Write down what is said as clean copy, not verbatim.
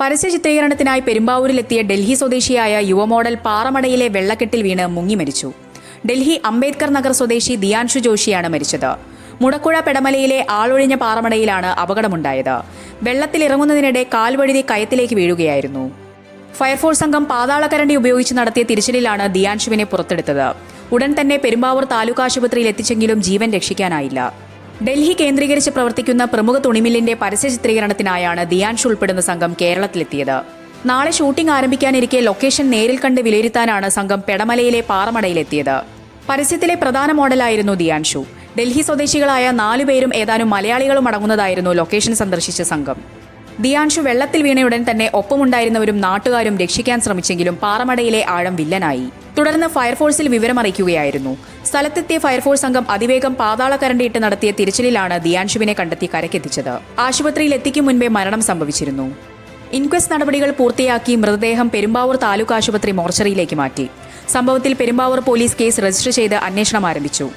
പരസ്യ ചിത്രീകരണത്തിനായി പെരുമ്പാവൂരിലെത്തിയ ഡൽഹി സ്വദേശിയായ യുവമോഡൽ പാറമടയിലെ വെള്ളക്കെട്ടിൽ വീണ് മുങ്ങി മരിച്ചു. ഡൽഹി അംബേദ്കർ നഗർ സ്വദേശി ദിയാൻഷു ജോഷിയാണ് മരിച്ചത്. മുടക്കുഴ പെടമലയിലെ ആളൊഴിഞ്ഞ പാറമടയിലാണ് അപകടമുണ്ടായത്. വെള്ളത്തിലിറങ്ങുന്നതിനിടെ കാൽവഴുതി കയത്തിലേക്ക് വീഴുകയായിരുന്നു. ഫയർഫോഴ്സ് സംഘം പാതാളക്കരണ്ടി ഉപയോഗിച്ച് നടത്തിയ തിരച്ചിലിലാണ് ദിയാൻഷുവിനെ പുറത്തെടുത്തത്. ഉടൻ തന്നെ പെരുമ്പാവൂർ താലൂക്ക് ആശുപത്രിയിൽ എത്തിച്ചെങ്കിലും ജീവൻ രക്ഷിക്കാനായില്ല. ഡൽഹി കേന്ദ്രീകരിച്ച് പ്രവർത്തിക്കുന്ന പ്രമുഖ തുണിമില്ലിന്റെ പരസ്യ ചിത്രീകരണത്തിനായാണ് ദിയാൻഷു ഉൾപ്പെടുന്ന സംഘം കേരളത്തിലെത്തിയത്. നാളെ ഷൂട്ടിംഗ് ആരംഭിക്കാനിരിക്കെ ലൊക്കേഷൻ നേരിൽ കണ്ട് വിലയിരുത്താനാണ് സംഘം പെടമലയിലെ പാറമടയിലെത്തിയത്. പരസ്യത്തിലെ പ്രധാന മോഡലായിരുന്നു ദിയാൻഷു. ഡൽഹി സ്വദേശികളായ 4 പേരും ഏതാനും മലയാളികളും അടങ്ങുന്നതായിരുന്നു ലൊക്കേഷൻ സന്ദർശിച്ച സംഘം. ദിയാൻഷു വെള്ളത്തിൽ വീണയുടൻ തന്നെ ഒപ്പമുണ്ടായിരുന്നവരും നാട്ടുകാരും രക്ഷിക്കാൻ ശ്രമിച്ചെങ്കിലും പാറമടയിലെ ആഴം വില്ലനായി. തുടർന്ന് ഫയർഫോഴ്സിൽ വിവരമറിയിക്കുകയായിരുന്നു. സ്ഥലത്തെത്തിയ ഫയർഫോഴ്സ് സംഘം അതിവേഗം പാതാളക്കരണ്ടിയിട്ട് നടത്തിയ തിരച്ചിലിലാണ് ദിയാൻഷുവിനെ കണ്ടെത്തി കരക്കെത്തിച്ചത്. ആശുപത്രിയിൽ എത്തിക്കും മുൻപേ മരണം സംഭവിച്ചിരുന്നു. ഇൻക്വസ്റ്റ് നടപടികൾ പൂർത്തിയാക്കി മൃതദേഹം പെരുമ്പാവൂർ താലൂക്ക് ആശുപത്രി മോർച്ചറിയിലേക്ക് മാറ്റി. സംഭവത്തിൽ പെരുമ്പാവൂർ പോലീസ് കേസ് രജിസ്റ്റർ ചെയ്ത് അന്വേഷണം ആരംഭിച്ചു.